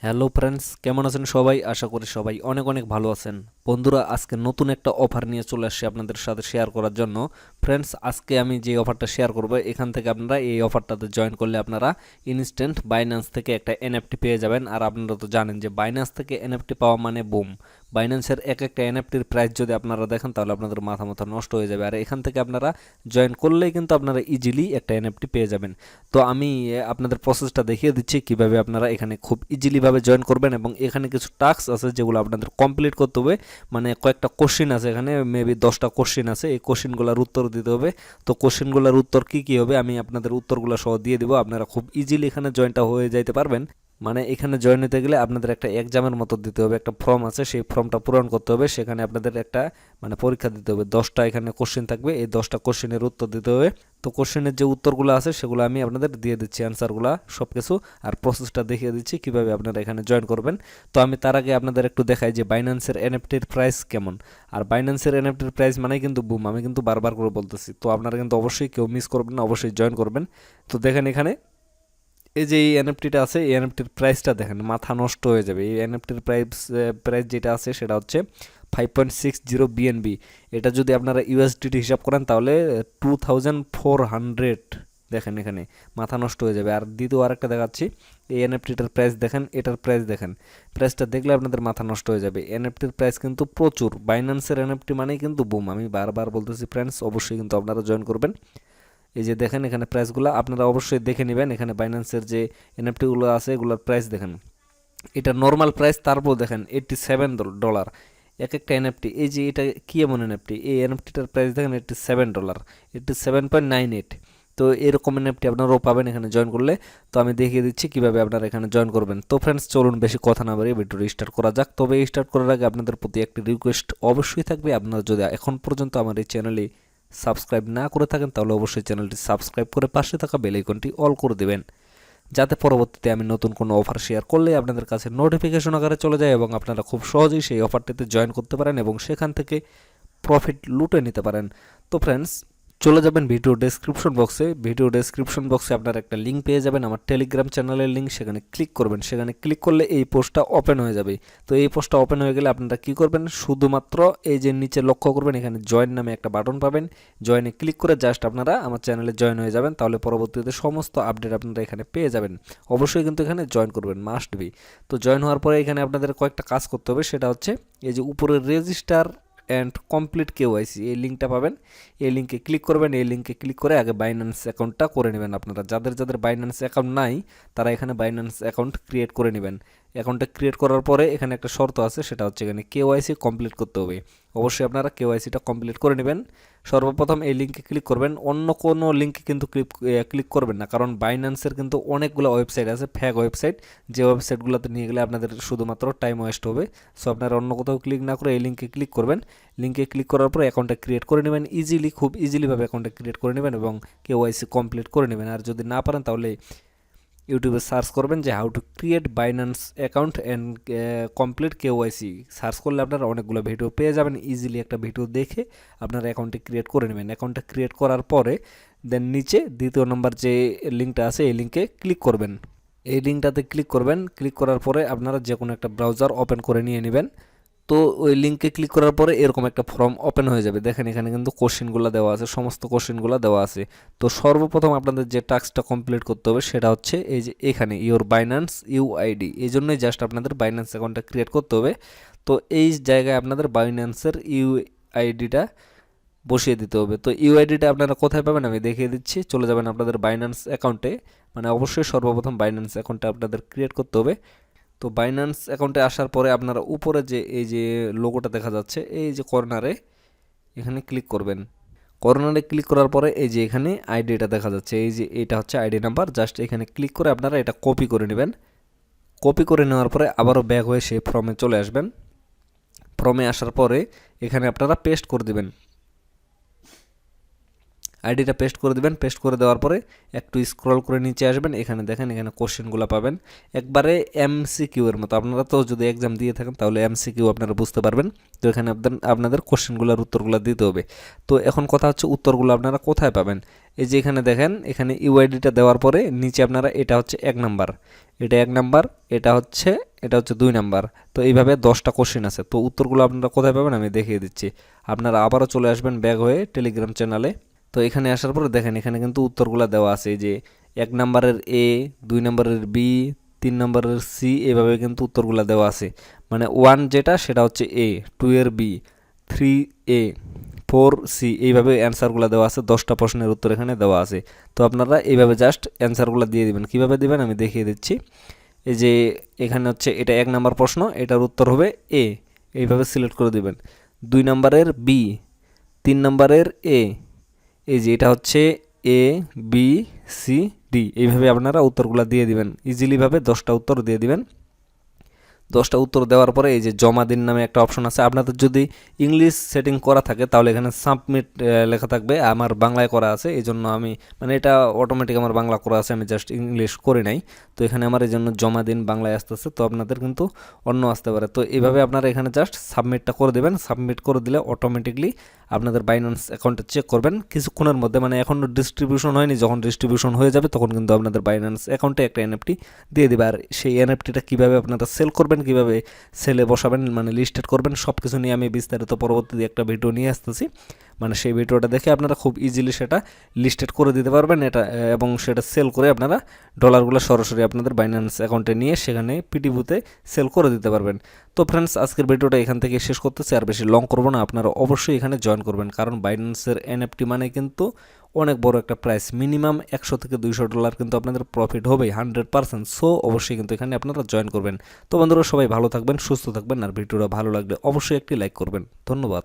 Hello friends, কেমন আছেন সবাই? আশা করি সবাই অনেক অনেক ভালো আছেন। বন্ধুরা, আজকে নতুন একটা অফার নিয়ে চলে আসছি আপনাদের সাথে শেয়ার করার জন্য। ফ্রেন্ডস, আজকে আমি যে অফারটা শেয়ার করব, এখান থেকে আপনারা এই অফারটাতে জয়েন করলে আপনারা ইনস্ট্যান্ট বাইন্যান্স থেকে একটা এনএফটি পেয়ে যাবেন। আর আপনারা তো জানেন যে বাইন্যান্স থেকে এনএফটি পাওয়া মানে বুম। বাইন্যান্সের এক একটা এনএফটির প্রাইস যদি আপনারা দেখেন তাহলে আপনাদের মাথা নষ্ট হয়ে যাবে। আর এখান থেকে আপনারা জয়েন করলেই কিন্তু আপনারা ইজিলি একটা এনএফটি পেয়ে যাবেন। তো আমি আপনাদের প্রসেসটা দেখিয়ে দিচ্ছি কিভাবে আপনারা এখানে খুব ইজিলিভাবে জয়েন করবেন, এবং এখানে কিছু টাস্ক আছে যেগুলো আপনাদের কমপ্লিট করতে হবে। মানে কয়েকটা কোশ্চিন আছে, এখানে মেবি 10টা কোশ্চিন আছে, এই কোশ্চিনগুলোর উত্তর দিতে হবে। তো কোশ্চিনগুলোর উত্তর কি কি হবে আমি আপনাদের উত্তরগুলো সহ দিয়ে দিব, আপনারা খুব ইজিলি এখানে জয়েনটা হয়ে যাইতে পারবেন। মানে এখানে জয়েন হতে গেলে আপনাদের একটা এক্সামের মতো দিতে হবে, একটা ফর্ম আছে, সেই ফর্মটা পূরণ করতে হবে। সেখানে আপনাদের একটা পরীক্ষা দিতে হবে, 10টা এখানে কোশ্চেন থাকবে, এই 10টা কোশ্চেনের উত্তর দিতে হবে। তো কোশ্চেনের যে উত্তরগুলো আছে সেগুলো আমি আপনাদের দিয়ে দিচ্ছি, অ্যান্সারগুলো সব কিছু, আর প্রসেসটা দেখিয়ে দিচ্ছি কিভাবে আপনারা এখানে জয়েন করবেন। তো আমি তার আগে আপনাদের একটু দেখাই যে বাইন্যান্সের এনএফটির প্রাইস কেমন। আর বাইন্যান্সের এনএফটির প্রাইস মানে কিন্তু বুম, আমি কিন্তু বারবার করে বলতেছি। তো আপনারা কিন্তু অবশ্যই কেউ মিস করবেন না, অবশ্যই জয়েন করবেন। তো দেখেন এখানে এই যে এই এনএফটিটা আছে, এই এনএফটির প্রাইসটা দেখেন, মাথা নষ্ট হয়ে যাবে। এই এনএফটির প্রাইস যেটা আছে সেটা হচ্ছে 5.60 বিএনবি। এটা যদি আপনারা ইউএসডিটি হিসাব করেন তাহলে 2400। দেখেন এখানে মাথা নষ্ট হয়ে যাবে। আর দ্বিতীয় আরেকটা দেখাচ্ছি, এই এনএফটিটার প্রাইস দেখেন, এটার প্রাইস দেখেন। প্রাইসটা দেখলে আপনাদের মাথা নষ্ট হয়ে যাবে। এনএফটির প্রাইস কিন্তু প্রচুর। বাইন্যান্সের এনএফটি মানেই কিন্তু বুম, আমি বারবার বলতেছি ফ্রেন্ডস, অবশ্যই কিন্তু আপনারা জয়েন করবেন। এই যে দেখেন এখানে প্রাইসগুলো আপনারা অবশ্যই দেখে নেবেন। এখানে বাইন্যান্সের যে এনএফটিগুলো আছে এগুলোর প্রাইস দেখেন, এটা নর্মাল প্রাইস, তারপর দেখেন $87 এক একটা এনএফটি। এই যে এটা কি এমন এনএফটি, এই এনএফটিটার প্রাইস দেখেন $87, 87.98। তো এরকম এনএফটি আপনারাও পাবেন এখানে জয়েন করলে। তো আমি দেখিয়ে দিচ্ছি কিভাবে আপনারা এখানে জয়েন করবেন। তো ফ্রেন্ডস, চলুন বেশি কথা না বাড়িয়ে ভিডিওটি স্টার্ট করা যাক। তবে স্টার্ট করার আগে আপনাদের প্রতি একটি রিকোয়েস্ট অবশ্যই থাকবে, আপনারা যদি এখন পর্যন্ত আমার এই চ্যানেলে সাবস্ক্রাইব না করে থাকেন তাহলে অবশ্যই চ্যানেলটি সাবস্ক্রাইব করে পাশে থাকা বেল আইকনটি অল করে দেবেন, যাতে পরবর্তীতে আমি নতুন কোনো অফার শেয়ার করলে আপনাদের কাছে নোটিফিকেশন আকারে চলে যায় এবং আপনারা খুব সহজেই সেই অফারটিতে জয়েন করতে পারেন এবং সেখান থেকে প্রফিট লুটে নিতে পারেন। তো ফ্রেন্ডস, চলে যাবেন ভিডিও ডেসক্রিপশন বক্সে। ভিডিও ডেসক্রিপশন বক্সে আপনারা একটা লিঙ্ক পেয়ে যাবেন, আমার টেলিগ্রাম চ্যানেলের লিঙ্ক। সেখানে ক্লিক করবেন, সেখানে ক্লিক করলে এই পোস্টটা ওপেন হয়ে যাবে। তো এই পোস্টটা ওপেন হয়ে গেলে আপনারা কী করবেন, শুধুমাত্র এই যে নিচে লক্ষ্য করবেন, এখানে জয়েন নামে একটা বাটন পাবেন। জয়েনে ক্লিক করে জাস্ট আপনারা আমার চ্যানেলে জয়েন হয়ে যাবেন, তাহলে পরবর্তীতে সমস্ত আপডেট আপনারা এখানে পেয়ে যাবেন। অবশ্যই কিন্তু এখানে জয়েন করবেন, মাস্ট বি। তো জয়েন হওয়ার পরে এখানে আপনাদের কয়েকটা কাজ করতে হবে, সেটা হচ্ছে এই যে উপরে রেজিস্টার অ্যান্ড কমপ্লিট কেওয়াইসি, এই লিঙ্কটা পাবেন। এই লিঙ্কে ক্লিক করবেন, এই লিঙ্কে ক্লিক করে আগে বাইন্যান্স অ্যাকাউন্টটা করে নেবেন। আপনারা যাদের যাদের বাইন্যান্স অ্যাকাউন্ট নাই তারা এখানে বাইন্যান্স অ্যাকাউন্ট ক্রিয়েট করে নেবেন। অ্যাকাউন্টটা ক্রিয়েট করার পরে এখানে একটা শর্ত আছে, সেটা হচ্ছে এখানে কেওয়াইসি কমপ্লিট করতে হবে। অবশ্যই আপনারা কেওয়াইসিটা কমপ্লিট করে নেবেন। সর্বপ্রথম এই লিঙ্কে ক্লিক করবেন, অন্য কোনো লিঙ্কে কিন্তু ক্লিক করবেন না, কারণ বাইন্যান্সের কিন্তু অনেকগুলো ওয়েবসাইট আছে, ফেক ওয়েবসাইট, যে ওয়েবসাইটগুলোতে নিয়ে গেলে আপনাদের শুধুমাত্র টাইম ওয়েস্ট হবে। সো আপনারা অন্য কোথাও ক্লিক না করে এই লিঙ্কে ক্লিক করবেন। লিঙ্কে ক্লিক করার পর অ্যাকাউন্টটা ক্রিয়েট করে নেবেন ইজিলি, খুব ইজিলিভাবে অ্যাকাউন্টটা ক্রিয়েট করে নেবেন এবং কেওয়াইসি কমপ্লিট করে নেবেন। আর যদি না পারেন তাহলে ইউটিউবে সার্চ করবেন যে how to create Binance account and complete KYC. Search করলে আপনারা অনেকগুলো ভিডিও পেয়ে যাবেন। ইজিলি একটা ভিডিও দেখে আপনারা অ্যাকাউন্টটি ক্রিয়েট করে নেবেন। অ্যাকাউন্টটা ক্রিয়েট করার পরে দেন নিচে দ্বিতীয় নম্বর যে লিঙ্কটা আছে এই লিঙ্কে ক্লিক করবেন। এই লিঙ্কটাতে ক্লিক করবেন, ক্লিক করার পরে আপনারা যে কোনো একটা ব্রাউজার ওপেন করে নিয়ে নেবেন। তো ওই লিঙ্কে ক্লিক করার পরে এরকম একটা ফর্ম ওপেন হয়ে যাবে। দেখেন এখানে কিন্তু কোশ্চেনগুলো দেওয়া আছে, সমস্ত কোশ্চেনগুলো দেওয়া আছে। তো সর্বপ্রথম আপনাদের যে টাস্কটা কমপ্লিট করতে হবে সেটা হচ্ছে এই যে এখানে ইওর বাইন্যান্স ইউআইডি, এই জন্যই জাস্ট আপনাদের বাইন্যান্স অ্যাকাউন্টটা ক্রিয়েট করতে হবে। তো এই জায়গায় আপনাদের বাইন্যান্সের ইউআইডিটা বসিয়ে দিতে হবে। তো ইউআইডিটা আপনারা কোথায় পাবেন আমি দেখিয়ে দিচ্ছি। চলে যাবেন আপনাদের বাইন্যান্স অ্যাকাউন্টে, অবশ্যই সর্বপ্রথম বাইন্যান্স অ্যাকাউন্টটা আপনাদের ক্রিয়েট করতে হবে। তো বাইন্যান্স অ্যাকাউন্টে আসার পরে আপনারা উপরে যে এই যে লোগোটা দেখা যাচ্ছে এই যে কর্নারে, এখানে ক্লিক করবেন। কর্নারে ক্লিক করার পরে এই যে এখানে আইডিটা দেখা যাচ্ছে, এই যে এটা হচ্ছে আইডি নাম্বার। জাস্ট এখানে ক্লিক করে আপনারা এটা কপি করে নেবেন। কপি করে নেওয়ার পরে আবারও ব্যাক হয়ে সেই ফর্মে চলে আসবেন। ফর্মে আসার পরে এখানে আপনারা পেস্ট করে দেবেন। আইডিটা পেস্ট করে দেবেন। পেস্ট করে দেওয়ার পরে একটু স্ক্রল করে নিচে আসবেন, এখানে দেখেন এখানে কোশ্চেনগুলো পাবেন একবারে এমসিকিউ এর মতো। আপনারা তো যদি এক্সাম দিয়ে থাকেন তাহলে এমসিকিউ আপনারা বুঝতে পারবেন। তো এখানে আপনাদের কোশ্চেনগুলোর উত্তরগুলো দিতে হবে। তো এখন কথা হচ্ছে উত্তরগুলো আপনারা কোথায় পাবেন। এই যে এখানে দেখেন এখানে ইউআইডিটা দেওয়ার পরে নিচে আপনারা এটা হচ্ছে 1 নাম্বার, এটা 1 নাম্বার, এটা হচ্ছে 2 নাম্বার। তো এইভাবে 10টা কোশ্চেন আছে। তো উত্তরগুলো আপনারা কোথায় পাবেন আমি দেখিয়ে দিচ্ছি। আপনারা আবারও চলে আসবেন ব্যাক হয়ে টেলিগ্রাম চ্যানেলে। তো এখানে আসার পরে দেখেন এখানে কিন্তু উত্তরগুলো দেওয়া আছে। এই যে 1 নাম্বারের এ, 2 নাম্বারের বি, 3 নাম্বারের সি, এভাবে কিন্তু উত্তরগুলো দেওয়া আছে। মানে 1 যেটা সেটা হচ্ছে এ, 2 এর বি, 3 এ, 4 সি, এইভাবে অ্যান্সারগুলো দেওয়া আছে। 10টা প্রশ্নের উত্তর এখানে দেওয়া আছে। তো আপনারা এইভাবে জাস্ট অ্যান্সারগুলো দিয়ে দিবেন। কীভাবে দিবেন আমি দেখিয়ে দিচ্ছি। এই যে এখানে হচ্ছে এটা 1 নাম্বার প্রশ্ন, এটার উত্তর হবে এ, এইভাবে সিলেক্ট করে দিবেন। 2 নাম্বারের বি, 3 নাম্বারের এ, এই যে এটা হচ্ছে এ, বি, সি, ডি, এইভাবে আপনারা উত্তরগুলো দিয়ে দিবেন। ইজিলিভাবে 10টা উত্তর দিয়ে দিবেন। 10টা উত্তর দেওয়ার পরে এই যে জমা দিন নামে একটা অপশন আছে। আপনাদের যদি ইংলিশ সেটিং করা থাকে তাহলে এখানে সাবমিট লেখা থাকবে। আমার বাংলায় করা আছে, এই জন্য আমি মানে এটা অটোমেটিক আমার বাংলা করা আছে, আমি জাস্ট ইংলিশ করে নাই। তো এখানে আমার এই জন্য জমা দিন বাংলায় আসতেছে। তো আপনাদের কিন্তু অন্য আসতে পারে। তো এইভাবে আপনারা এখানে জাস্ট সাবমিটটা করে দেবেন। সাবমিট করে দিলে অটোমেটিকলি আপনাদের বাইন্যান্স অ্যাকাউন্টে চেক করবেন কিছুক্ষণের মধ্যে, মানে এখনও ডিস্ট্রিবিউশন হয়নি, যখন ডিস্ট্রিবিউশন হয়ে যাবে তখন কিন্তু আপনাদের বাইন্যান্স অ্যাকাউন্টে একটা এনএফটি দিয়ে দেবে। আর সেই এনএফটিটা কীভাবে আপনারা সেল করবেন, কীভাবে সেলে বসাবেন, মানে লিস্টেড করবেন, সব কিছু নিয়ে আমি বিস্তারিত পরবর্তীতে একটা ভিডিও নিয়ে আসতেছি। মানে সেই ভিডিওটা দেখে আপনারা খুব ইজিলি সেটা লিস্টেড করে দিতে পারবেন এটা, এবং সেটা সেল করে আপনারা ডলারগুলো সরাসরি আপনাদের বাইন্যান্স অ্যাকাউন্টে নিয়ে সেখানে পিটিভুতে সেল করে দিতে পারবেন। তো ফ্রেন্ডস আজকের ভিডিওটা এখান থেকে শেষ করতেছি, আর বেশি লং করবো না। আপনারা অবশ্যই এখানে জয়েন করবেন, কারণ বাইন্যান্সের এনএফটি মানে কিন্তু অনেক বড় একটা প্রাইস। মিনিমাম 100 থেকে 200 ডলার কিন্তু আপনাদের প্রফিট হবে 100%। সো অবশ্যই কিন্তু এখানে আপনারা জয়েন করবেন। তো বন্ধুরা সবাই ভালো থাকবেন, সুস্থ থাকবেন, আর ভিডিওটা ভালো লাগলে অবশ্যই একটি লাইক করবেন। ধন্যবাদ।